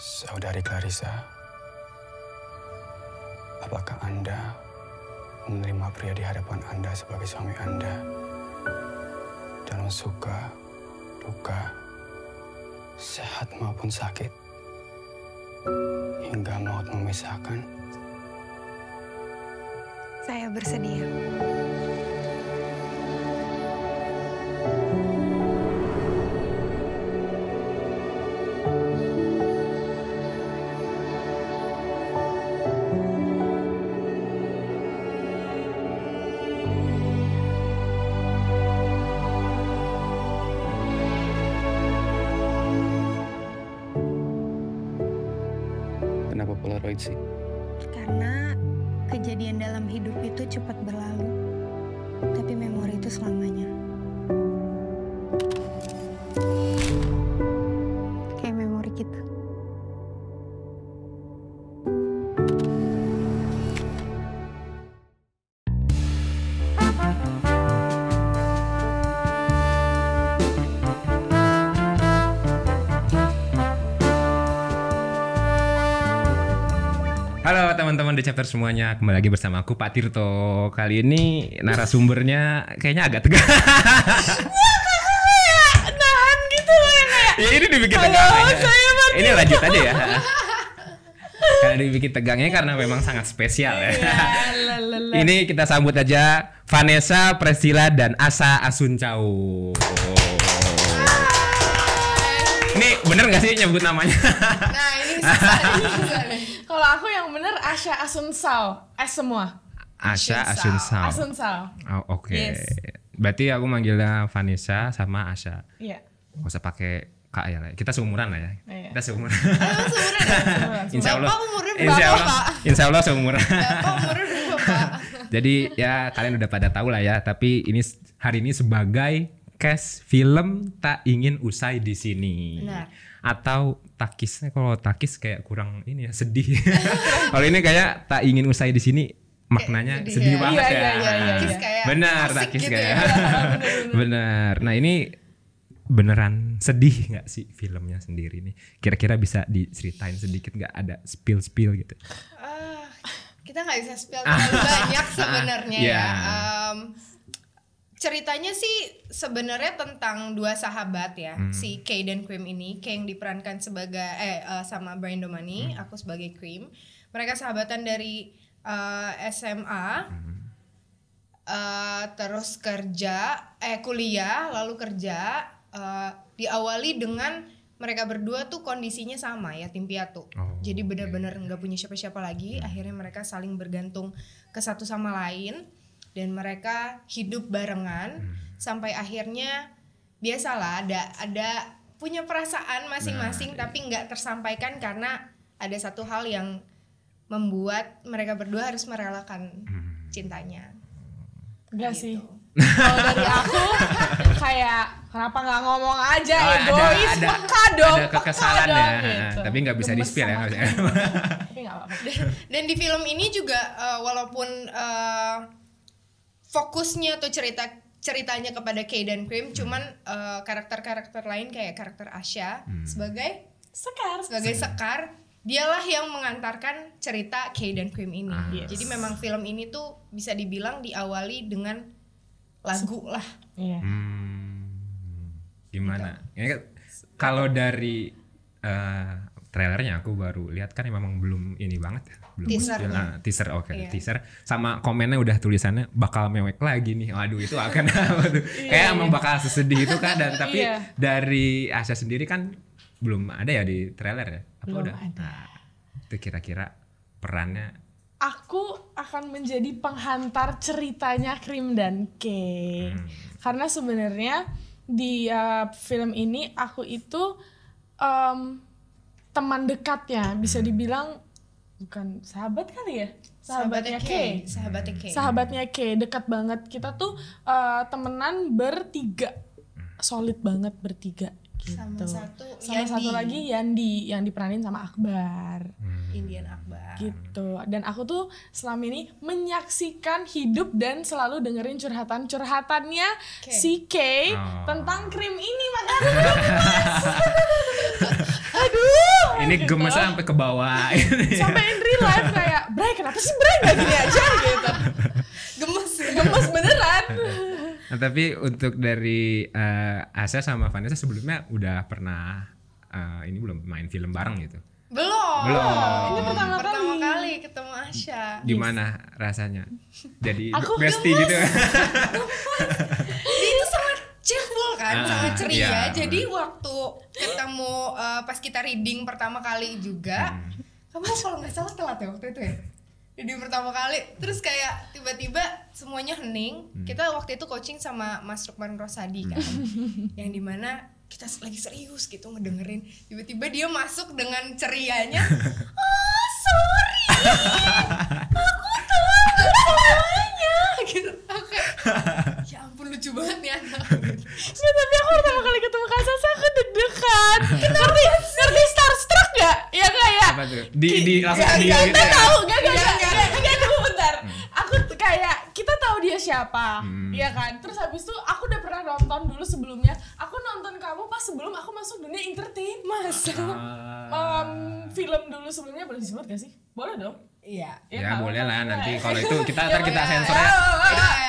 Saudari Clarissa, apakah Anda menerima pria di hadapan Anda sebagai suami Anda dalam suka, duka, sehat maupun sakit, hingga maut memisahkan? Saya bersedia. Kenapa Polaroid sih? Karena kejadian dalam hidup itu cepat berlalu, tapi memori itu selamanya. Kayak memori kita. Halo teman-teman di chapter semuanya, kembali lagi bersama aku Pak Tirto. Kali ini narasumbernya kayaknya agak tegang. Nahan gitu ya kayak. Ya ini dibikin Halo, tegang. saya Pak Ini lanjut aja ya. Karena dibikin tegangnya karena memang sangat spesial ya. Ini kita sambut aja Vanessa Priscilla dan Asa Asuncao. Ini bener gak sih nyebut namanya? Nah ini susah nih. Kalau aku yang bener Asya Asuncao. Semua. Asya Asuncao. Asuncao. Oh, oke. Yes. Berarti aku manggilnya Vanessa sama Asya. Iya. Gak usah pakai Kak ya lah. Kita seumuran lah ya. Iya. Kita seumuran. Seumuran ya? Insya Allah. Bapak umurnya berapa Pak? Insya Allah seumuran. Bapak umurnya berapa Pak? Jadi ya kalian udah pada tahu lah ya. Tapi ini hari ini sebagai cast film Tak Ingin Usai di Sini. Benar. Atau takisnya, kalau takis kayak kurang ini ya, sedih. Kalau ini kayak Tak Ingin Usai di Sini maknanya Kayak sedih ya. banget Iya, ya. iya. Takis kayak Benar, asik takis gitu kayak. ya. Benar. Nah, ini beneran sedih nggak sih filmnya sendiri nih? Kira-kira bisa diceritain sedikit nggak, ada spill gitu? Kita nggak bisa spill terlalu banyak sebenarnya Iya. ya. Ceritanya sih sebenarnya tentang dua sahabat ya, si Kay dan Cream ini. Kay yang diperankan sebagai sama Brian Domani, aku sebagai Cream. Mereka sahabatan dari SMA, terus kuliah, lalu kerja. Diawali dengan mereka berdua tuh kondisinya sama, yatim piatu. Jadi benar-benar nggak punya siapa-siapa lagi. Akhirnya mereka saling bergantung ke satu sama lain. Dan mereka hidup barengan sampai akhirnya biasalah ada punya perasaan masing-masing, tapi nggak tersampaikan karena ada satu hal yang membuat mereka berdua harus merelakan cintanya. Enggak Gitu. sih. Kalau dari aku kayak kenapa nggak ngomong aja, egois, peka dong, ada kekesalan peka ya. dong, gitu. Tapi nggak bisa Gemes di-spill ya. sama maksudnya. Tapi nggak apa-apa. Dan di film ini juga walaupun fokusnya atau ceritanya kepada Kay dan Cream, cuman karakter-karakter lain kayak karakter Asya sebagai Sekar, dialah yang mengantarkan cerita Kay dan Cream ini. Jadi memang film ini tuh bisa dibilang diawali dengan lagu lah. Iya. Gimana? Ini kan, kalau dari trailernya aku baru lihat kan memang belum ini banget ya. Belum teaser, oke. Iya. Teaser sama komennya udah tulisannya bakal mewek lagi nih. Waduh itu akan kayak emang bakal sesedih itu kan, dan tapi Iya. dari Asya sendiri kan belum ada ya di trailer ya? Apa Belum udah? ada. Nah, itu kira-kira perannya Aku akan menjadi penghantar ceritanya Cream dan Kay. Karena sebenarnya di film ini aku itu teman dekatnya, bisa dibilang bukan sahabat kali ya, sahabatnya Kay. Sahabatnya Kay, dekat banget. Kita tuh temenan bertiga, solid banget bertiga gitu. Sama satu lagi Yandi yang diperanin sama Akbar. Indian Akbar. Gitu. Dan aku tuh selama ini menyaksikan hidup dan selalu dengerin curhatannya si Kay tentang Cream ini, makanya aduh Ini gitu. gemesnya sampai ke bawah. Sampai in real life kayak, Bray kenapa sih Bray gak gini aja gitu. Gemes beneran. Nah, tapi untuk dari Asa sama Vanessa sebelumnya udah pernah ini belum main film bareng gitu? Belum. Ini pertama kali ketemu Asya. Gimana rasanya? Jadi Aku bestie gitu. Dia itu sangat cheerful kan, sangat ceria. Iya. Jadi waktu ketemu pas kita reading pertama kali juga, kamu kalau nggak salah telat ya waktu itu ya. Jadi pertama kali, terus kayak tiba-tiba semuanya hening. Kita waktu itu coaching sama Mas Rukman Rosadi kan, yang dimana kita lagi serius gitu ngedengerin. Tiba-tiba dia masuk dengan cerianya. Oh sorry, aku tahu semuanya. Gitu. Oke. Ya ampun lucu banget nih anak. Nggak, tapi aku pertama kali ketemu Kak Sasa aku deg-degan. Ngerti starstruck gak? Ya kayak Apa tuh? Di langsung Gak, dia gitu ya. tahu, gak dulu bentar. Aku kayak kita tahu dia siapa, ya kan. Terus habis itu aku udah pernah nonton dulu sebelumnya. Aku nonton kamu pas sebelum aku masuk dunia entertain. Masa? Film dulu sebelumnya boleh disebut gak sih? Boleh dong. Iya. Ya boleh lah nanti kalau itu ntar kita sensornya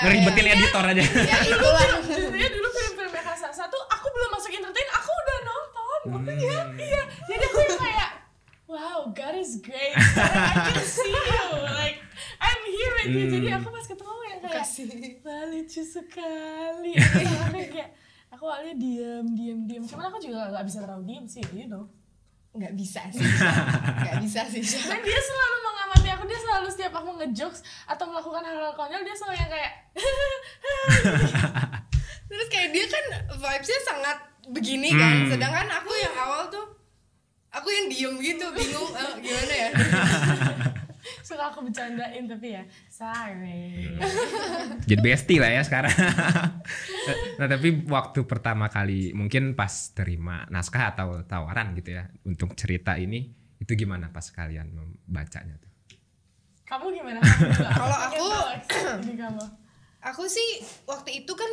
ngeribetin editor aja. Ya itulah. Sebenarnya dulu film-filmnya Kak Sasa tuh aku belum masuk entertain, aku udah nonton. Makanya iya. Jadi aku yang kayak wow, God is great. I can see you. Like I'm here with you. Jadi aku pas ketemu yang kayak wah lucu sekali. Aku awalnya diam. Cuman aku juga gak bisa terlalu diam sih, you know. Nggak bisa sih. Dan dia selalu mengamati aku, dia selalu setiap aku ngejokes atau melakukan hal-hal konyol, dia selalu yang kayak terus kayak dia kan vibes-nya sangat begini kan, sedangkan aku yang awal tuh aku yang diem gitu, bingung gimana ya. Suka aku bercandain tapi ya sorry. Jadi bestie lah ya sekarang. Nah tapi waktu pertama kali mungkin pas terima naskah atau tawaran gitu ya untuk cerita ini, itu gimana pas kalian membacanya tuh? Kamu gimana? Kalau aku sih waktu itu kan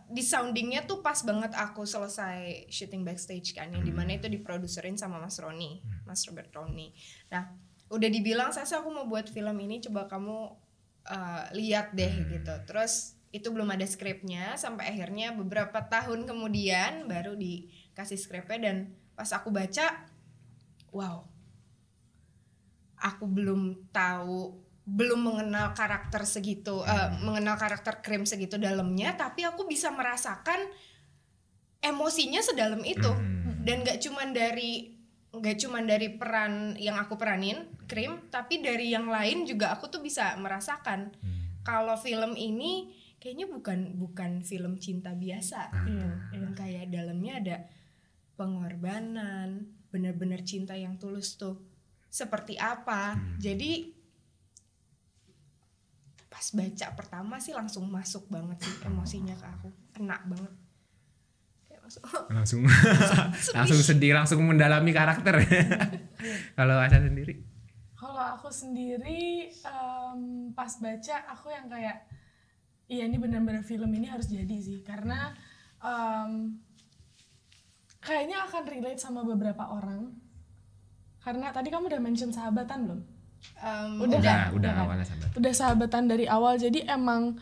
di soundingnya tuh pas banget aku selesai shooting backstage kan, yang dimana itu diproduserin sama Mas Robert Roni. Nah udah dibilang Sasa aku mau buat film ini, coba kamu lihat deh gitu. Terus itu belum ada skripnya sampai akhirnya beberapa tahun kemudian baru dikasih skripnya, dan pas aku baca wow, aku belum mengenal karakter segitu, mengenal karakter Krim segitu dalamnya, tapi aku bisa merasakan emosinya sedalam itu. Dan gak cuman dari peran yang aku peranin Krim, tapi dari yang lain juga aku tuh bisa merasakan kalau film ini kayaknya bukan film cinta biasa. Yang kayak dalamnya ada pengorbanan, benar-benar cinta yang tulus tuh seperti apa. Jadi pas baca pertama sih langsung masuk banget sih emosinya ke aku, kena banget. Langsung sedih, langsung mendalami karakter. Kalau Asa sendiri? Kalau aku sendiri pas baca aku yang kayak iya ini benar-benar film ini harus jadi sih, karena kayaknya akan relate sama beberapa orang. Karena tadi kamu udah mention sahabatan belum? Udah kan? Awalnya sahabatan. Udah sahabatan dari awal, jadi emang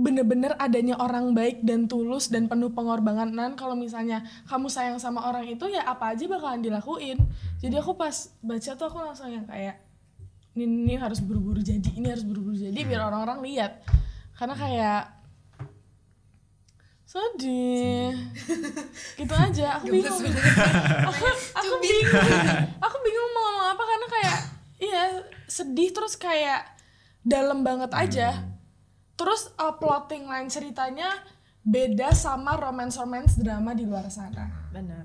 bener-bener adanya orang baik dan tulus dan penuh pengorbanan. Kalau misalnya kamu sayang sama orang itu ya apa aja bakalan dilakuin. Jadi aku pas baca tuh aku langsung yang kayak ini harus buru-buru jadi, biar orang-orang lihat. Karena kayak sedih. Gitu aja, aku bingung. Aku bingung mau ngomong apa, karena kayak iya sedih terus kayak dalam banget aja. Terus plotting line ceritanya beda sama romance drama di luar sana. Benar.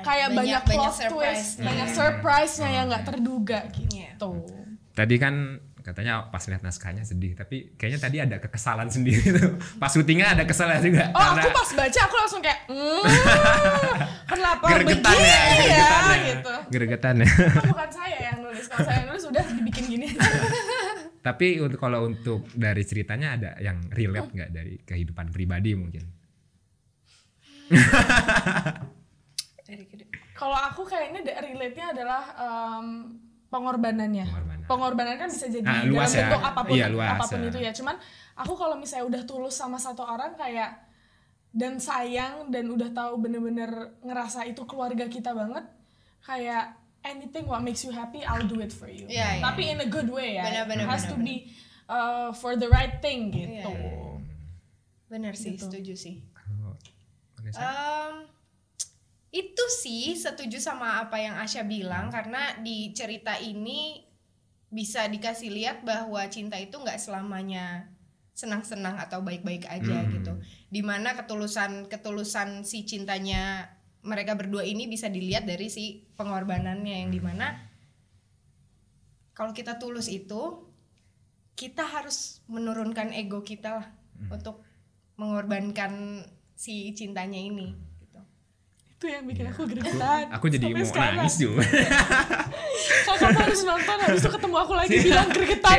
Kayak banyak plot twist, banyak surprise-nya yang nggak terduga gitu. Tadi kan katanya pas lihat naskahnya sedih, tapi kayaknya tadi ada kekesalan sendiri tuh. Pas syutingnya ada kesalnya juga. Oh, karena aku pas baca aku langsung kayak kenapa gergetan begini ya gitu. Gergetan ya. Kan bukan saya yang nulis, kalau saya yang nulis udah dibikin gini. Tapi kalau untuk dari ceritanya ada yang relate nggak dari kehidupan pribadi mungkin? kayaknya relate-nya adalah pengorbanannya. Pengorbanan kan bisa jadi dalam luas bentuk ya. apapun, Iya, luas, apapun itu ya. Cuman aku kalau misalnya udah tulus sama satu orang kayak dan sayang dan udah tahu bener-bener ngerasa itu keluarga kita banget, kayak anything what makes you happy, I'll do it for you. Tapi in a good way ya. Bener, It has to be for the right thing gitu. Bener sih, Gitu. setuju sih. Vanessa? Itu sih setuju sama apa yang Asya bilang, karena di cerita ini bisa dikasih lihat bahwa cinta itu nggak selamanya senang-senang atau baik-baik aja gitu. Dimana ketulusan si cintanya mereka berdua ini bisa dilihat dari si pengorbanannya, yang dimana kalau kita tulus itu kita harus menurunkan ego kita lah untuk mengorbankan si cintanya ini gitu. Itu yang bikin aku gregetan. Aku jadi sampai mau sekarang. nangis juga. Kakak harus nonton, habis itu ketemu aku lagi bilang gregetan.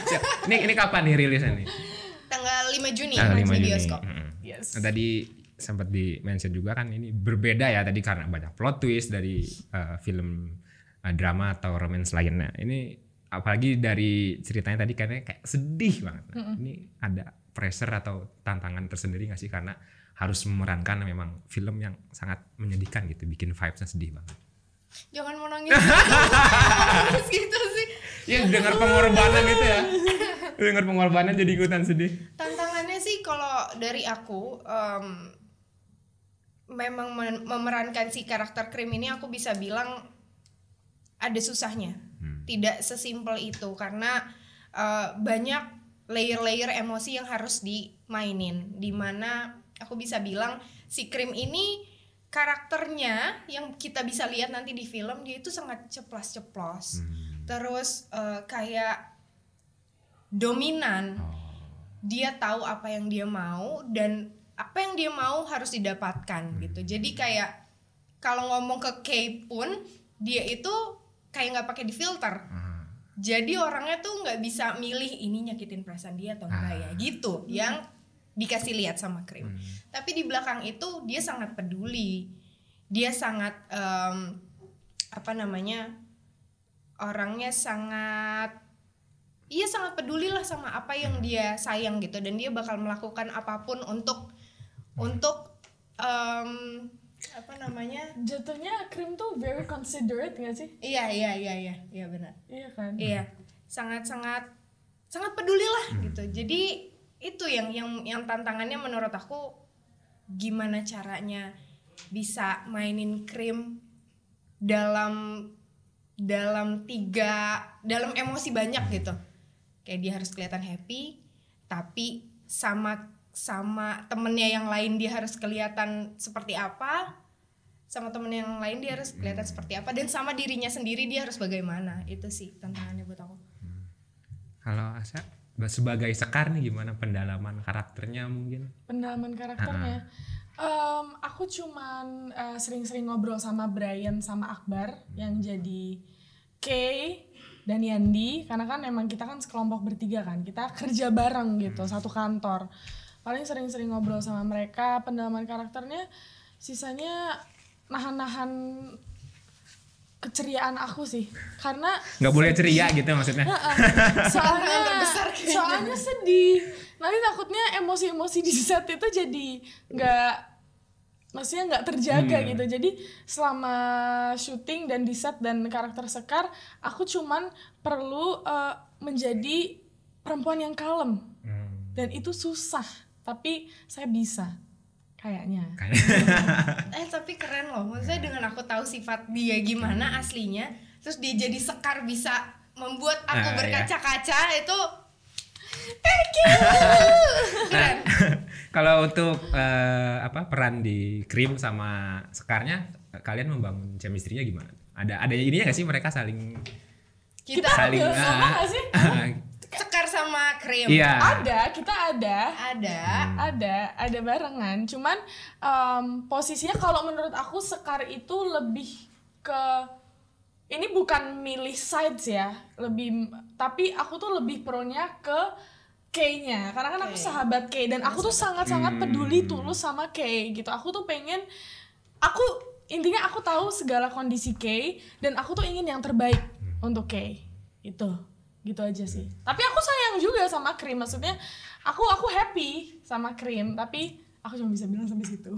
Siap. Ini kapan nih rilisnya nih? Tanggal 5 Juni Tanggal 5 di Juni. bioskop. Yes. Nah, tadi sempat di mention juga kan ini berbeda ya tadi karena banyak plot twist dari film drama atau romance lainnya. Ini apalagi dari ceritanya tadi kayaknya kayak sedih banget. Nah, ini ada pressure atau tantangan tersendiri nggak sih karena harus memerankan memang film yang sangat menyedihkan gitu, bikin vibesnya sedih banget. Jangan mau nangis gitu, nangis gitu sih. Ya dengar pengorbanan gitu ya. Dengar pengorbanan jadi ikutan sedih. Tantangannya sih kalau dari aku memang memerankan si karakter Krim ini, aku bisa bilang ada susahnya. Tidak sesimpel itu karena banyak layer-layer emosi yang harus dimainin, dimana aku bisa bilang si Krim ini karakternya yang kita bisa lihat nanti di film, dia itu sangat ceplas-ceplos, terus kayak dominan. Dia tahu apa yang dia mau dan apa yang dia mau harus didapatkan gitu. Jadi kayak kalau ngomong ke Kay pun dia itu kayak nggak pakai difilter. Jadi orangnya tuh nggak bisa milih ini nyakitin perasaan dia atau enggak ya gitu, yang dikasih lihat sama Krim. Tapi di belakang itu dia sangat peduli, dia sangat orangnya sangat peduli lah sama apa yang dia sayang gitu, dan dia bakal melakukan apapun untuk jatuhnya Krim tuh very considerate gak sih? Iya benar. Iya kan? Iya, sangat peduli lah gitu. Jadi itu yang tantangannya menurut aku, gimana caranya bisa mainin Krim dalam emosi banyak gitu. Kayak dia harus kelihatan happy, tapi sama temennya yang lain dia harus kelihatan seperti apa, sama temen yang lain dia harus kelihatan seperti apa, dan sama dirinya sendiri dia harus bagaimana. Itu sih tantangannya buat aku. Kalau Asya sebagai Sekar nih gimana pendalaman karakternya mungkin? Pendalaman karakternya, aku cuman sering-sering ngobrol sama Brian sama Akbar yang jadi Kay dan Yandi, karena kan emang kita kan sekelompok bertiga kan, kita kerja bareng gitu, satu kantor. Paling sering-sering ngobrol sama mereka. Pendalaman karakternya sisanya nahan-nahan keceriaan aku sih, karena nggak boleh ceria gitu maksudnya. soalnya sedih. Nanti takutnya emosi-emosi di set itu jadi nggak terjaga gitu. Jadi selama syuting dan di set dan karakter Sekar, aku cuman perlu menjadi perempuan yang kalem, dan itu susah, tapi saya bisa. Kayaknya. Tapi keren loh. Maksudnya dengan aku tahu sifat dia gimana aslinya, terus dia jadi Sekar bisa membuat aku berkaca-kaca, itu thank you. Keren. Kalau untuk peran di Krim sama Sekarnya, kalian membangun chemistry-nya gimana? Ada ininya nggak sih mereka saling Kita saling sama nggak sih? Sekar sama Krim. Iya. Kita ada barengan. Cuman posisinya kalau menurut aku Sekar itu lebih ke, ini bukan milih sides ya, tapi aku tuh lebih pro-nya ke Kay-nya, karena kan aku sahabat Kay dan aku tuh sangat-sangat peduli tulus sama Kay gitu. Aku tuh pengen intinya aku tahu segala kondisi Kay dan aku tuh ingin yang terbaik untuk Kay. Itu gitu aja sih. Tapi aku sayang juga sama Cream, maksudnya aku happy sama Cream, tapi aku cuma bisa bilang sampai situ.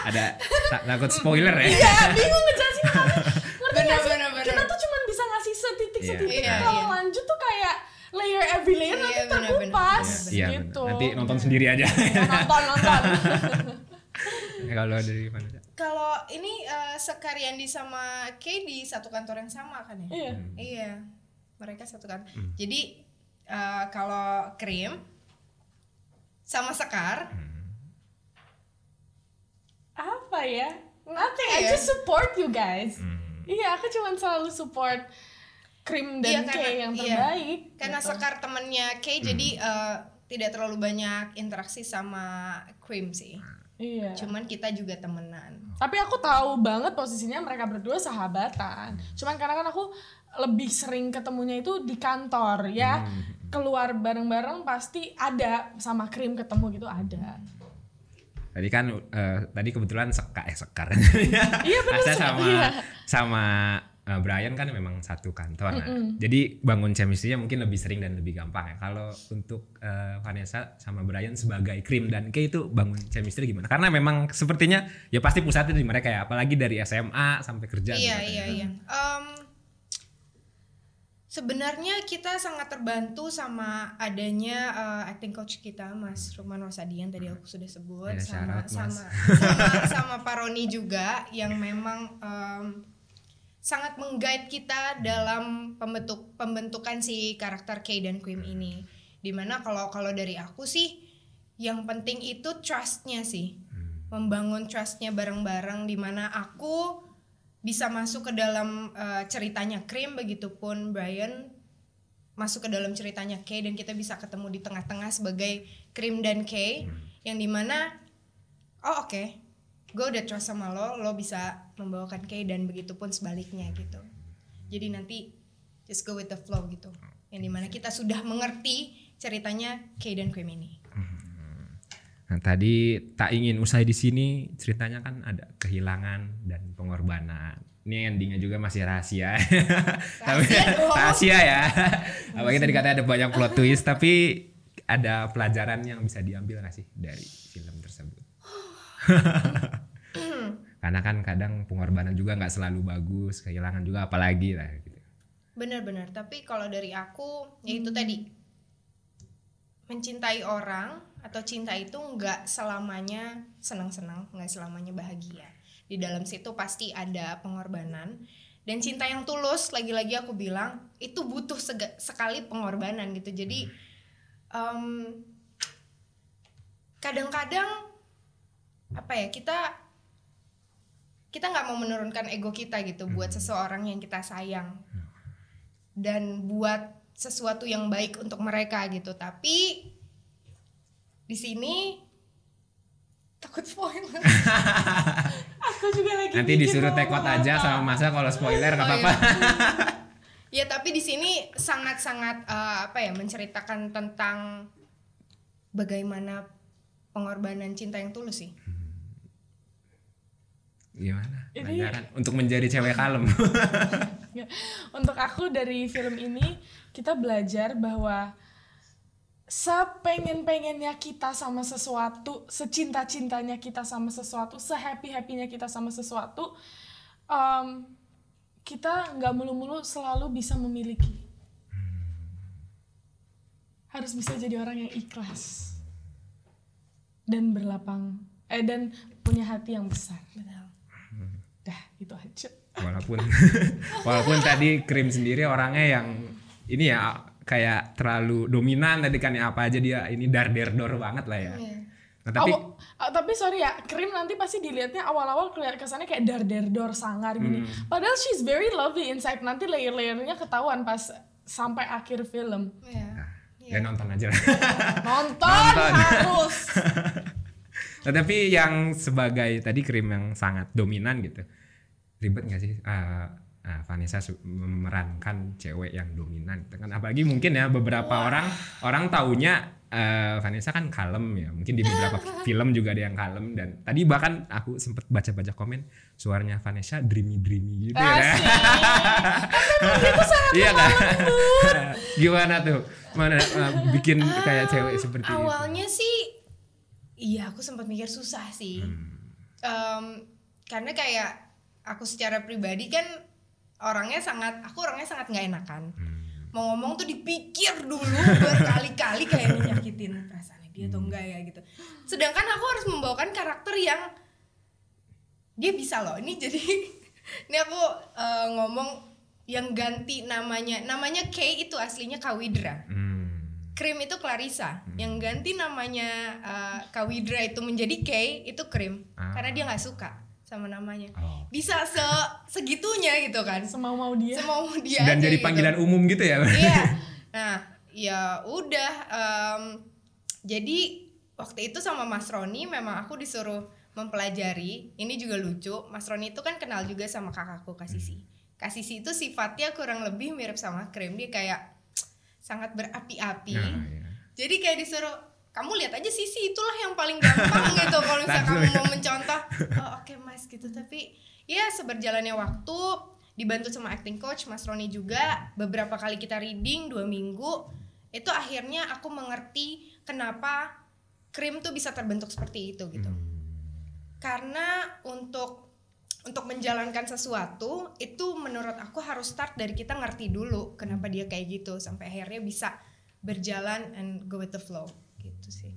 Ada takut spoiler ya? Iya, bingung ngejelasin apa. Ngerti gak sih? Bener. Kita tuh cuma bisa ngasih setitik-setitik. Iya. Kalau lanjut tuh kayak layer every layer nanti terkupas gitu. Nanti nonton sendiri aja. Nonton. Kalau dari mana? Kalau ini Sekaryandi sama Kay di satu kantor yang sama kan ya? Iya. Mereka satu kan. Jadi kalau Cream sama Sekar apa ya? Nothing. I just support you guys. Iya, aku cuma selalu support Cream dan Kay yang terbaik. Karena gitu. Sekar temennya Kay jadi tidak terlalu banyak interaksi sama Cream sih. Iya. Cuman kita juga temenan. Tapi aku tahu banget posisinya mereka berdua sahabatan. Cuman karena kan aku lebih sering ketemunya itu di kantor ya. Keluar bareng-bareng pasti ada sama Cream ketemu gitu ada. Tadi kan tadi kebetulan Sekar. Iya benar. Sama Brian kan memang satu kantor. Nah, jadi bangun chemistry-nya mungkin lebih sering dan lebih gampang ya. Kalau untuk Vanessa sama Brian sebagai Cream dan Kay itu bangun chemistry gimana? Karena memang sepertinya ya pasti pusatnya di mereka ya, apalagi dari SMA sampai kerja. Iya. Sebenarnya kita sangat terbantu sama adanya acting coach kita Mas Rukman Wasadian tadi aku sudah sebut, sama Pak Roni juga yang memang sangat meng-guide kita dalam pembentukan si karakter Kay dan Cream ini. Dimana kalau dari aku sih yang penting itu trust-nya sih, membangun trust-nya bareng-bareng, dimana aku bisa masuk ke dalam ceritanya Cream, begitupun Brian masuk ke dalam ceritanya Kay, dan kita bisa ketemu di tengah-tengah sebagai Cream dan Kay, yang dimana oke, gue udah trust sama lo bisa membawakan Kay, dan begitupun sebaliknya gitu. Jadi nanti just go with the flow gitu, yang dimana kita sudah mengerti ceritanya Kay dan Cream ini. Nah, tadi tak ingin usai di sini, ceritanya kan ada kehilangan dan pengorbanan. Ini endingnya juga masih rahasia. Rahasia ya. Apalagi tadi katanya ada banyak plot twist, tapi ada pelajaran yang bisa diambil nggak sih dari film tersebut? Karena kan kadang pengorbanan juga nggak selalu bagus, kehilangan juga apalagi lah gitu. Benar-benar, tapi kalau dari aku ya itu tadi, mencintai orang atau cinta itu nggak selamanya senang-senang, nggak selamanya bahagia. Di dalam situ pasti ada pengorbanan, dan cinta yang tulus lagi-lagi aku bilang itu butuh sekali pengorbanan gitu. Jadi kadang-kadang apa ya, kita nggak mau menurunkan ego kita gitu buat seseorang yang kita sayang dan buat sesuatu yang baik untuk mereka gitu. Tapi di sini takut spoiler. Aku juga lagi nanti disuruh tekot aja sama Masa kalau spoiler nggak apa-apa. Ya tapi di sini sangat-sangat menceritakan tentang bagaimana pengorbanan cinta yang tulus sih. Gimana? Pelajaran untuk menjadi cewek kalem. Untuk aku dari film ini kita belajar bahwa sepengen-pengennya kita sama sesuatu, secinta-cintanya kita sama sesuatu, sehappy-happynya kita sama sesuatu, kita nggak mulu-mulu selalu bisa memiliki. Harus bisa jadi orang yang ikhlas dan berlapang, dan punya hati yang besar. Dah, itu aja. Walaupun tadi Cream sendiri orangnya yang ini ya kayak terlalu dominan tadi kan, ya apa aja dia ini dar-der-dor banget lah ya. Nah, tapi sorry ya, Cream nanti pasti dilihatnya awal-awal kesannya kayak dar-der-dor sangar gini. Padahal she's very lovely inside. Nanti layer-layernya ketahuan pas sampai akhir film. Ya nonton aja lah. Nonton harus. Nah, tapi yang sebagai tadi Cream yang sangat dominan gitu, ribet nggak sih Vanessa memerankan cewek yang dominan gitu kan? Apalagi mungkin ya beberapa orang taunya Vanessa kan kalem ya, mungkin di beberapa film juga ada yang kalem, dan tadi bahkan aku sempet baca-baca komen suaranya Vanessa dreamy gitu ya. Itu sangat iya kan? Gimana tuh? Mana bikin kayak cewek seperti itu? Awalnya sih, iya aku sempat mikir susah sih, karena kayak aku secara pribadi kan orangnya sangat nggak enakan. Mau ngomong tuh dipikir dulu berkali-kali kayak nyakitin perasaannya dia atau enggak ya gitu. Sedangkan aku harus membawakan karakter yang dia bisa loh. Ini jadi ini aku ngomong yang ganti namanya Kay itu aslinya Kawidra. Krim itu Clarissa. Yang ganti namanya Kawidra itu menjadi Kay itu Krim. Karena dia nggak suka sama namanya. Bisa segitunya gitu kan. Semau dia dan aja jadi gitu. panggilan umum gitu ya. Iya. Nah, ya udah jadi waktu itu sama Mas Roni memang aku disuruh mempelajari. Ini juga lucu. Mas Roni itu kan kenal juga sama kakakku Kak Sisi. Kak Sisi itu sifatnya kurang lebih mirip sama Krim. Dia kayak sangat berapi-api. Jadi kayak disuruh, kamu lihat aja Sisi, itulah yang paling gampang gitu kalau misalnya kamu mau mencontoh. Oh oke, Mas gitu. Tapi ya seberjalannya waktu, dibantu sama acting coach Mas Roni juga, beberapa kali kita reading 2 minggu, itu akhirnya aku mengerti kenapa Krim tuh bisa terbentuk seperti itu gitu. Karena untuk menjalankan sesuatu itu menurut aku harus start dari kita ngerti dulu kenapa dia kayak gitu, sampai akhirnya bisa berjalan and go with the flow gitu sih.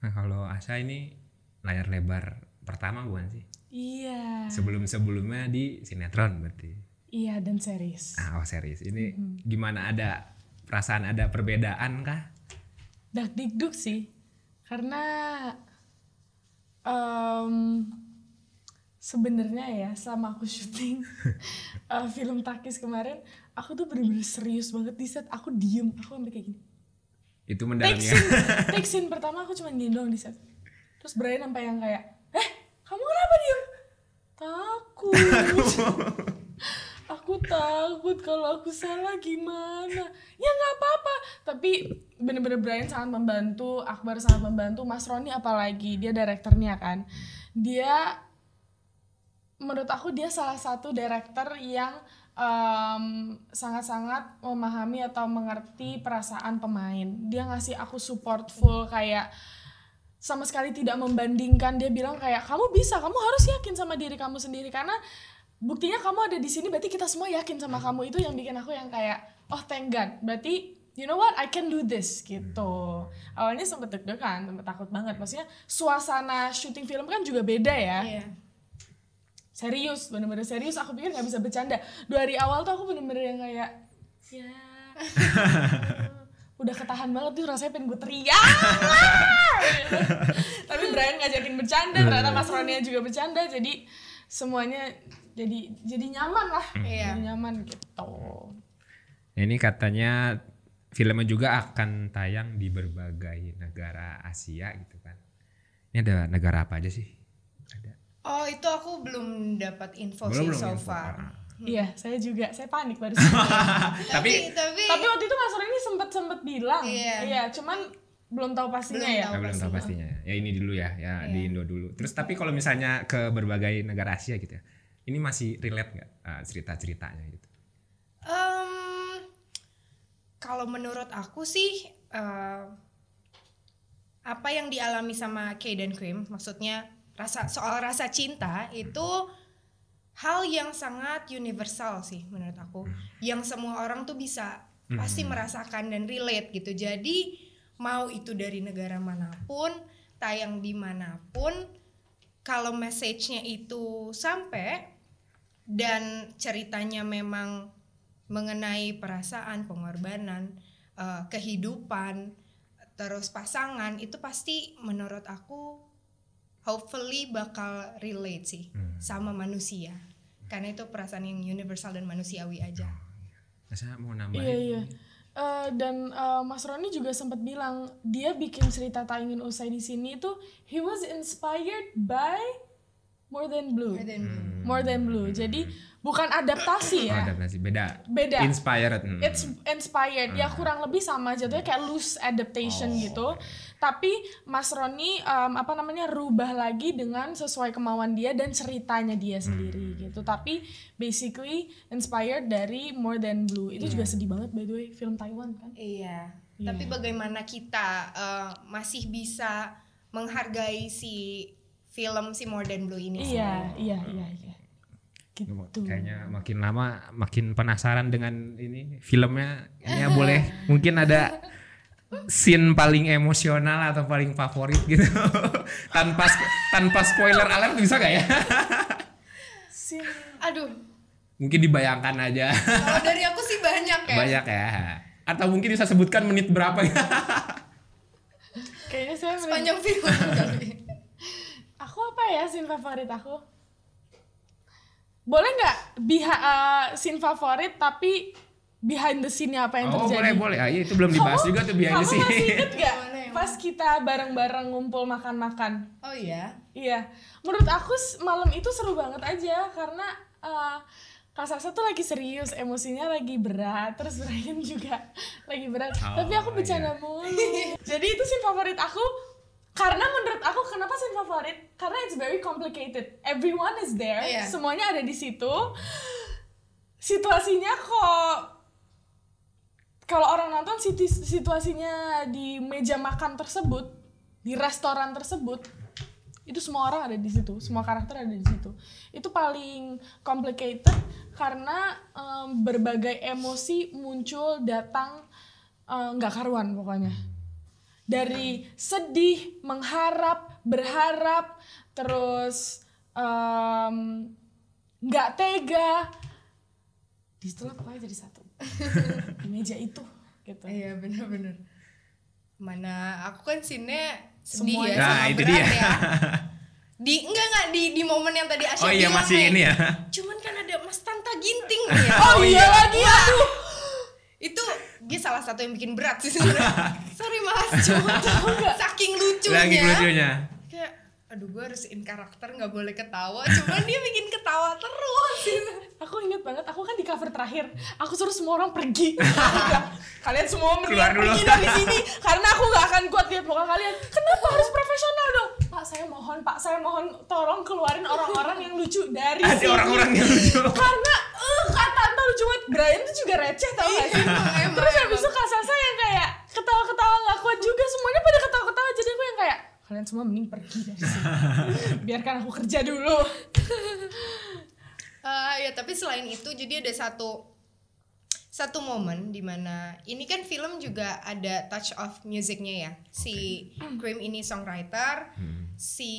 Nah kalau Asha ini layar lebar pertama bukan sih? Iya. Sebelumnya di sinetron berarti. Iya, dan series. Series. Ini gimana, ada perasaan ada perbedaan kah? Dakdikduk sih. Karena sebenarnya ya selama aku syuting film Takis kemarin, aku tuh bener-bener serius banget di set. Aku diem, aku sampai kayak gini. Itu mendalamnya. Take scene pertama aku cuma gini doang di set. Terus Brian sampai yang kayak, kamu kenapa diem? Takut. Aku takut kalau aku salah gimana. Ya nggak apa-apa. Tapi bener-bener Brian sangat membantu, Akbar sangat membantu, Mas Roni apalagi, dia direkturnya kan. Dia, menurut aku dia salah satu director yang sangat-sangat memahami atau mengerti perasaan pemain. Dia ngasih aku support full, kayak sama sekali tidak membandingkan. Dia bilang kayak, kamu bisa, kamu harus yakin sama diri kamu sendiri, karena buktinya kamu ada di sini, berarti kita semua yakin sama kamu. Itu yang bikin aku yang kayak, oh thank God, berarti you know what, I can do this gitu. Awalnya sempet deg-degan, sempet takut banget. Maksudnya suasana syuting film kan juga beda ya. Iya. Serius, bener-bener serius. Aku pikir nggak bisa bercanda. 2 hari awal tuh aku bener-bener yang kayak, ya, udah ketahan banget tuh, rasanya pengen gue teriak. Tapi Brian ngajakin bercanda, ternyata Mas Roni juga bercanda, jadi semuanya jadi nyaman lah. Jadi nyaman gitu. Ini katanya filmnya juga akan tayang di berbagai negara Asia gitu kan. Ini ada negara apa aja sih? Ada. Oh itu aku belum dapat info sih so far. Iya, saya juga, saya panik baru. tapi waktu itu Mas Roni sempet bilang, iya, cuman belum tahu pastinya belum tahu pastinya. Ya ini dulu ya di Indo dulu. Terus tapi kalau misalnya ke berbagai negara Asia gitu ya, ini masih relate nggak cerita-ceritanya gitu? Kalau menurut aku sih apa yang dialami sama Kay dan Krim, maksudnya soal rasa cinta itu hal yang sangat universal sih menurut aku, yang semua orang tuh bisa pasti merasakan dan relate gitu. Jadi mau itu dari negara manapun, tayang dimanapun, kalau message-nya itu sampai dan ceritanya memang mengenai perasaan, pengorbanan, kehidupan, terus pasangan, itu pasti menurut aku hopefully bakal relate sih sama manusia, karena itu perasaan yang universal dan manusiawi aja. Saya mau nambahin. Iya. Dan Mas Roni juga sempat bilang dia bikin cerita Tak Ingin Usai di sini itu he was inspired by More Than Blue. More Than Blue. More Than Blue. Jadi bukan adaptasi ya. Adaptasi beda. Inspired. It's inspired. Ya kurang lebih sama jatuhnya kayak loose adaptation gitu. Tapi Mas Roni rubah lagi dengan sesuai kemauan dia dan ceritanya dia sendiri gitu. Tapi basically inspired dari More Than Blue. Itu juga sedih banget by the way, film Taiwan kan. Iya. Tapi bagaimana kita masih bisa menghargai si film si More Than Blue ini? Iya. Gitu. Kayaknya makin lama makin penasaran dengan ini filmnya. Ya boleh mungkin ada scene paling emosional atau paling favorit gitu. tanpa spoiler alert bisa gak ya? Aduh. Mungkin dibayangkan aja. Kalau dari aku sih banyak ya. Banyak ya. Atau mungkin bisa sebutkan menit berapa ya? Kayaknya saya sepanjang film. Aku apa ya scene favorit aku? Boleh nggak scene favorit tapi behind the scene-nya apa yang terjadi? Boleh. Itu belum dibahas juga tuh behind the scene. Kamu masih inget gak pas kita bareng-bareng ngumpul makan-makan? Oh iya? Iya. Menurut aku malam itu seru banget aja karena Kak Sasa tuh lagi serius, emosinya lagi berat, terus Brian juga lagi berat. Tapi aku bercanda mulu. Jadi itu scene favorit aku. Karena menurut aku kenapa scene favorit? Karena it's very complicated. Everyone is there, semuanya ada di situ. Situasinya kalau orang nonton situasinya di meja makan tersebut, di restoran tersebut, itu semua orang ada di situ, semua karakter ada di situ. Itu paling complicated karena berbagai emosi muncul datang nggak karuan pokoknya. Dari sedih, mengharap, berharap, terus nggak tega, disitulah pokoknya jadi satu di meja itu gitu. Iya benar-benar. Mana aku kan scene-nya Semua sedih ya, nah, sama itu berat dia. ya. Di momen yang tadi Asya bilang masih ini ya. Cuman kan ada Mas Tanta Ginting nih ya. Oh iya lagi, aduh. Itu dia salah satu yang bikin berat sih sebenarnya. Sorry Mas, cuma saking lucunya. Kayak aduh gue harus in karakter, nggak boleh ketawa. Cuman dia bikin ketawa terus. Aku inget banget, aku kan di cover terakhir. Aku suruh semua orang pergi. Kalian semua mendingan pergi dari sini karena aku nggak akan kuat lihat muka kalian. Kenapa harus profesional dong? Pak saya mohon tolong keluarin orang-orang yang lucu dari sini. Ada orang-orang yang lucu. Karena kata lucu banget. Brian tuh juga receh tau gak sih? Terus habis itu Kak Sasa yang kayak ketawa-ketawa gak kuat juga. Semuanya pada ketawa-ketawa. Jadi aku yang kayak kalian semua mending pergi dari sini. Biarkan aku kerja dulu. Ya tapi selain itu jadi ada satu momen dimana ini kan film juga ada touch of musicnya ya. Si Cream ini songwriter, si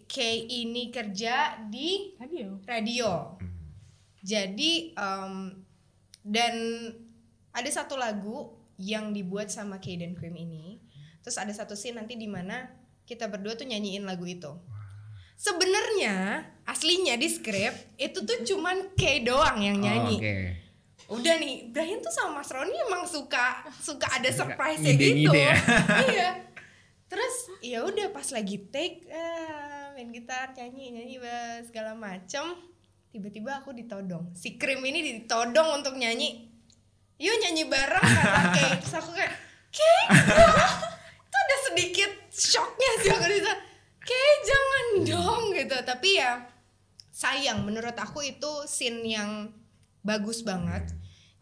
Kay ini kerja di radio. Jadi dan ada satu lagu yang dibuat sama Kay dan Cream ini. Terus ada satu scene nanti dimana kita berdua tuh nyanyiin lagu itu. Sebenarnya aslinya di skrip itu tuh cuman Kay doang yang nyanyi. Udah nih, Brian tuh sama Mas Roni emang suka ada surprise-nya gitu. Iya. Terus ya udah pas lagi take main gitar, nyanyi segala macem, tiba-tiba aku ditodong. Si Cream ini ditodong untuk nyanyi. Yuk nyanyi bareng kata Kay. Terus aku kayak, Kay, itu ada sedikit shocknya sih aku bisa. Kay jangan dong gitu. Tapi ya sayang, menurut aku itu scene yang bagus banget.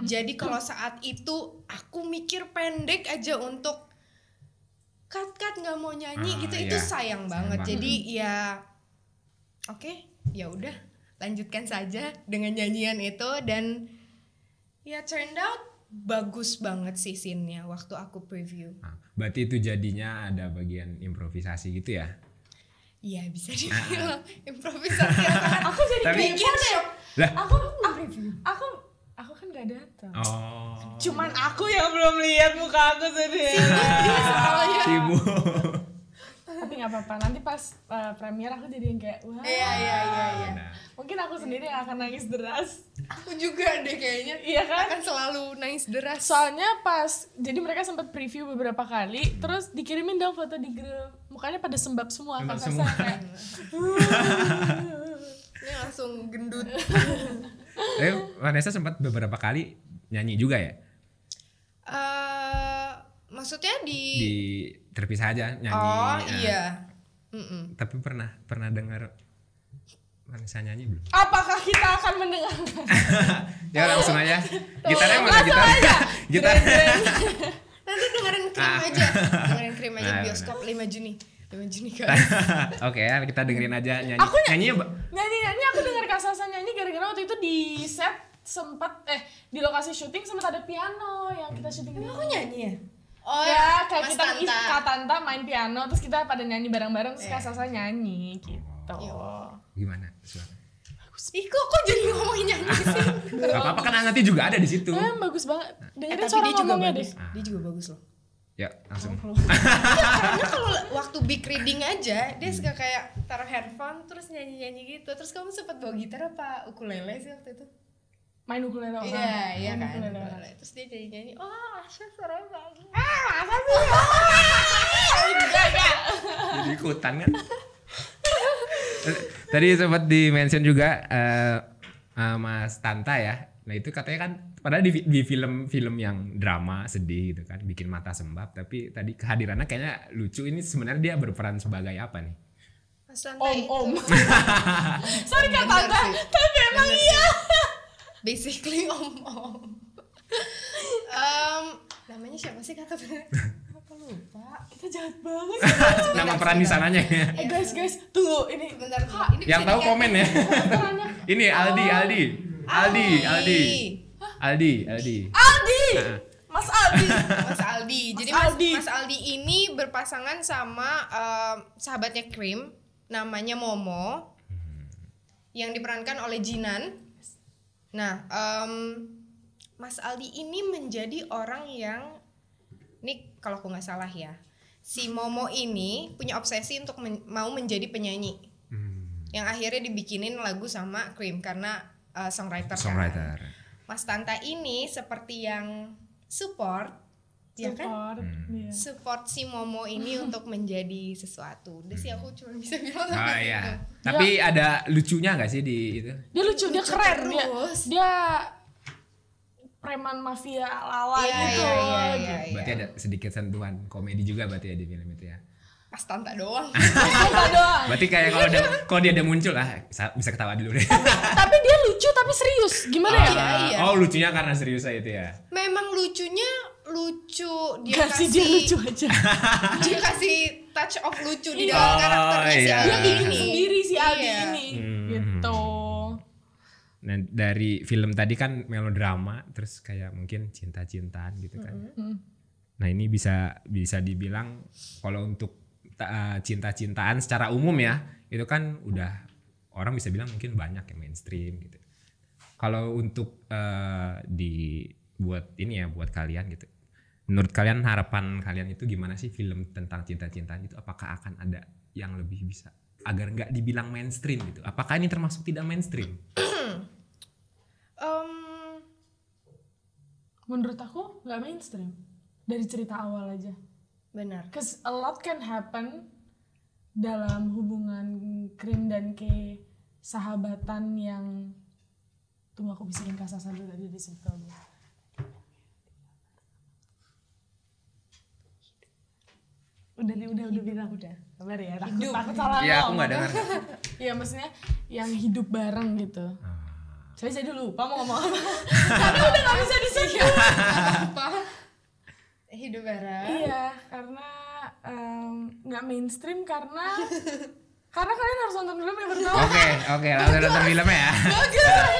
Jadi kalau saat itu aku mikir pendek aja untuk cut nggak mau nyanyi gitu, itu sayang banget. Jadi ya oke, ya udah lanjutkan saja dengan nyanyian itu dan ya turned out bagus banget sih scene-nya waktu aku preview. Berarti itu jadinya ada bagian improvisasi gitu ya? Iya bisa dibilang improvisasi. Aku jadi bikin shock. Lah, aku kan gak datang. Oh. Cuman aku yang belum lihat muka aku sendiri. Sibuk. Tapi nggak apa-apa. Nanti pas premier aku jadi yang kayak wah. Iya. Nah. Mungkin aku sendiri yang akan nangis deras. Aku juga deh kayaknya. Iya kan? Akan selalu nangis deras. Soalnya jadi mereka sempat preview beberapa kali, terus dikirimin dong foto di grup. Mukanya pada sembab semua. Sembab semua. Kayak, langsung gendut. Vanessa sempat beberapa kali nyanyi juga ya? Maksudnya di terpisah aja nyanyi. Oh iya. Tapi pernah dengar Vanessa nyanyi belum? Apakah kita akan mendengarkan? Ya langsung aja. Gitarnya mana gitar? Nanti dengerin Krim aja bioskop 5 Juni. 5 Juni kan. Oke, kita dengerin aja nyanyi. Nyanyi aku dengar Kak Sasa nyanyi gara-gara waktu itu di set sempat di lokasi syuting sempat ada piano yang kita syuting. Aku nyanyi ya? Oh ya, kayak Mas kita Tanta. Kak Tanta main piano terus kita pada nyanyi bareng-bareng terus Kak Sasa nyanyi gitu. Gimana suara? Ih kok jadi ngomongin nyanyi sih? Gak apa-apa kan nanti juga ada di situ. Bagus banget. Dengerin Tapi suara dia juga ngomongnya bagus. deh. Dia juga bagus loh. Ya langsung. Karena kalau waktu big reading aja dia suka kayak taruh handphone terus nyanyi-nyanyi gitu. Terus kamu sempat bawa gitar apa ukulele sih waktu itu? Main ukulele orang. Iya Main kan. ukulele. Terus dia nyanyi-nyanyi. Oh, Asya suaranya bagus. Masa sih? Enggak. Jadi ikutan kan. Tadi sempat di-mention juga Mas Tanta ya. Nah itu katanya kan padahal di film-film yang drama sedih gitu kan bikin mata sembab, tapi tadi kehadirannya kayaknya lucu. Ini sebenarnya dia berperan sebagai apa nih? Mas Tanta Om. itu. Sorry Kak Bener Tanta, sih. tapi emang Bener iya. Basically om. Namanya siapa sih kata bener? Apa lupa? Kita jahat banget. Nama peran di sananya ya. Guys, tunggu ini. Sebentar. Ini Yang bisa tahu dikasih. komen ya. Perannya Ini Aldi. Aldi. Mas Aldi. Mas Aldi. Jadi Mas Aldi ini berpasangan sama sahabatnya Krim, namanya Momo, yang diperankan oleh Jinan. Nah, Mas Aldi ini menjadi orang yang, ini kalau aku nggak salah ya, si Momo ini punya obsesi untuk mau menjadi penyanyi, yang akhirnya dibikinin lagu sama Krim karena songwriter. Kan? Mas Tanta ini seperti yang support ya kan? Iya. Support si Momo ini untuk menjadi sesuatu. Udah sih aku cuma bisa bilang Ah sampai iya. situ. Tapi ada lucunya nggak sih di itu? Dia lucu, dia Lucu keren terus. dia preman mafia lala Iya, gitu. iya. Berarti ada sedikit sentuhan komedi juga berarti ya di film itu ya. Mas Tanta doang. Tanta doang. Berarti kayak kalau dia ada muncul bisa ketawa dulu deh. Tapi dia lucu tapi serius. Gimana ya? Iya. Oh lucunya karena serius aja itu ya. Memang lucunya lucu, dia Gak sih, dia lucu aja. dia kasih touch of lucu di dalam karakternya si iya. Aldi Dia bikin ini. sendiri si Aldi Iya. ini. Gitu. Nah dari film tadi kan melodrama, terus kayak mungkin cinta-cintaan gitu kan. Nah ini bisa dibilang kalau untuk cinta-cintaan secara umum ya, itu kan udah orang bisa bilang mungkin banyak yang mainstream gitu. Kalau untuk buat ini ya buat kalian gitu, menurut kalian harapan kalian itu gimana sih film tentang cinta-cintaan itu? Apakah akan ada yang lebih bisa agar nggak dibilang mainstream gitu? Apakah ini termasuk tidak mainstream? Menurut aku nggak mainstream dari cerita awal aja. Benar. Cause a lot can happen dalam hubungan Krim dan K, sahabatan yang tunggu aku bisikin Kak Sasa dulu tadi di situ. Udah bilang udah. Sabar ya. Takut salah Iya aku ngomong. nggak dengar. Iya maksudnya yang hidup bareng gitu. Saya jadi lupa mau ngomong apa. Tapi udah nggak bisa disebut. Apa? Hidup bareng. Iya, karena nggak mainstream karena kalian harus nonton film yang berdua. Oke, langsung nonton filmnya ya.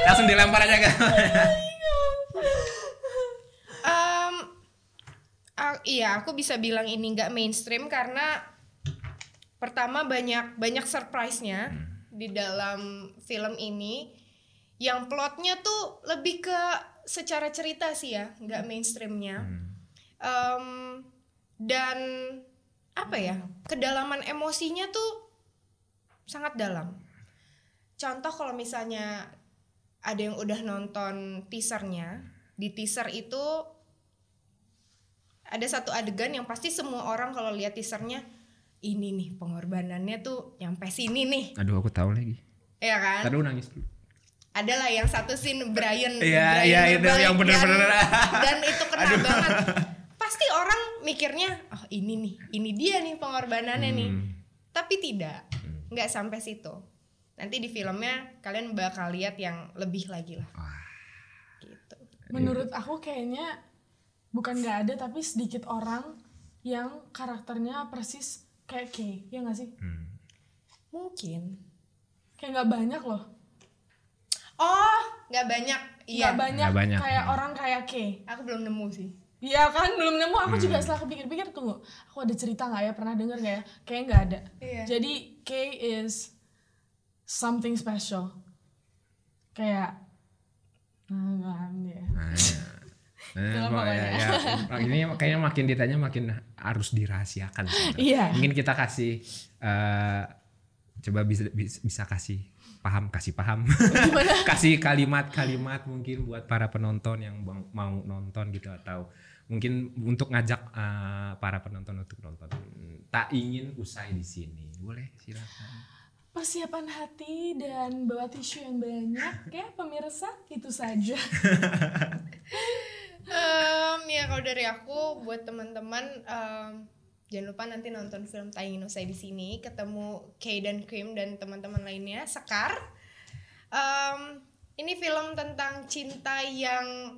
Langsung dilempar aja kan. Iya, aku bisa bilang ini nggak mainstream karena pertama banyak surprise-nya di dalam film ini, yang plotnya tuh lebih ke secara cerita sih ya, nggak mainstreamnya. Dan apa ya, kedalaman emosinya tuh sangat dalam. Contoh kalau misalnya ada yang udah nonton teasernya, di teaser itu ada satu adegan yang pasti semua orang kalau lihat teasernya, ini nih pengorbanannya tuh nyampe sini nih. Aduh aku tahu lagi. Iya kan? Tadi nangis dulu. adalah yang satu scene Brian Iya itu yang bener-bener dan itu kena banget. Pasti orang mikirnya oh ini dia nih pengorbanannya nih, tapi tidak, nggak sampai situ. Nanti di filmnya kalian bakal lihat yang lebih lagi lah. Gitu. Menurut aku kayaknya bukan nggak ada tapi sedikit orang yang karakternya persis kayak Kay, ya nggak sih? Mungkin. Kayak nggak banyak loh. Oh, nggak banyak. Iya. Nggak banyak kayak orang kayak Kay. Aku belum nemu sih. Iya kan, belum nemu. Aku juga setelah kepikir-pikir, tunggu, aku ada cerita nggak ya? Pernah denger nggak ya? Kayaknya nggak ada. Iya. Jadi Kay is something special. Kayak ini kayaknya makin ditanya makin harus dirahasiakan. Iya. Mungkin kita kasih coba bisa kasih paham kasih kalimat-kalimat mungkin buat para penonton yang mau nonton gitu, atau mungkin untuk ngajak para penonton untuk nonton Tak Ingin Usai di Sini. Boleh, silakan. Persiapan hati dan bawa tisu yang banyak ya pemirsa, itu saja. Ya kalau dari aku buat teman-teman jangan lupa nanti nonton film Tak Ingin Usai di Sini, ketemu Kay dan Cream dan teman-teman lainnya, Sekar. Ini film tentang cinta yang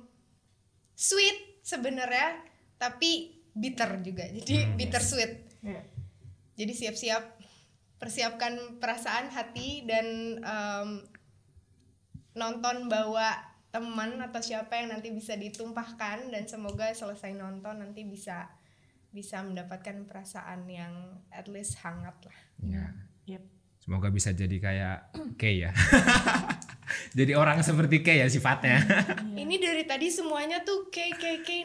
sweet sebenarnya, tapi bitter juga. Jadi bitter sweet. Jadi siap-siap, persiapkan perasaan hati dan nonton bawa teman atau siapa yang nanti bisa ditumpahkan, dan semoga selesai nonton nanti bisa mendapatkan perasaan yang at least hangat lah. Yep. Semoga bisa jadi kayak Kay ya. Jadi orang seperti Kay ya sifatnya. Ini dari tadi semuanya tuh Kay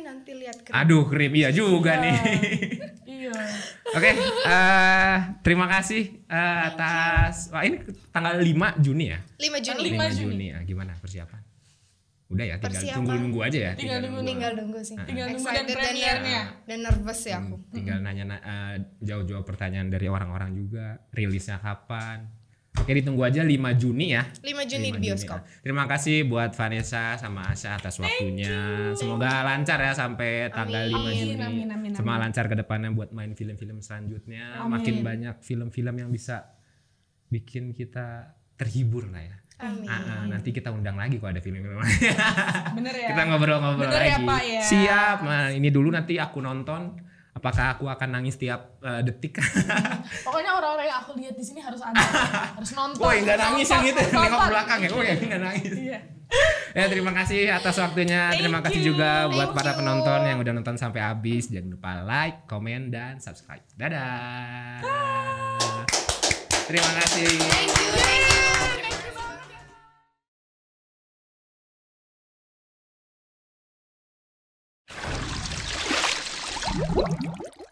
nanti lihat Cream. Aduh, Cream iya juga nih. Iya. Oke, terima kasih atas. Wah, ini tanggal 5 Juni ya? 5 Juni. 5 Juni. Gimana persiapan? Udah ya, tinggal tunggu aja ya. Tinggal nunggu sih. Tinggal nunggu dan premiernya. Dan nervous ya aku. Tinggal nanya jauh-jauh pertanyaan dari orang-orang juga. Rilisnya kapan? Oke, ditunggu aja 5 Juni ya. 5 Juni di bioskop. Terima kasih buat Vanessa sama Asya atas waktunya. Semoga lancar ya sampai tanggal 5 Juni. Amin. Semoga lancar ke depannya buat main film-film selanjutnya. Amin. Makin banyak film-film yang bisa bikin kita terhibur lah ya. Amin. Nanti kita undang lagi kalau ada film-film. Bener ya. Kita ngobrol-ngobrol Bener lagi. ya, Pak, ya? Siap. Nah, ini dulu nanti aku nonton. Apakah aku akan nangis tiap detik? Pokoknya orang-orang yang aku lihat di sini harus ada, harus nonton. Woi, nggak nangis yang itu, nengok belakang ya. Woi, nggak nangis. Iya. Ya, terima kasih atas waktunya. Terima kasih juga buat para penonton yang udah nonton sampai habis. Jangan lupa like, komen, dan subscribe. Dadah. Terima kasih. Thank you.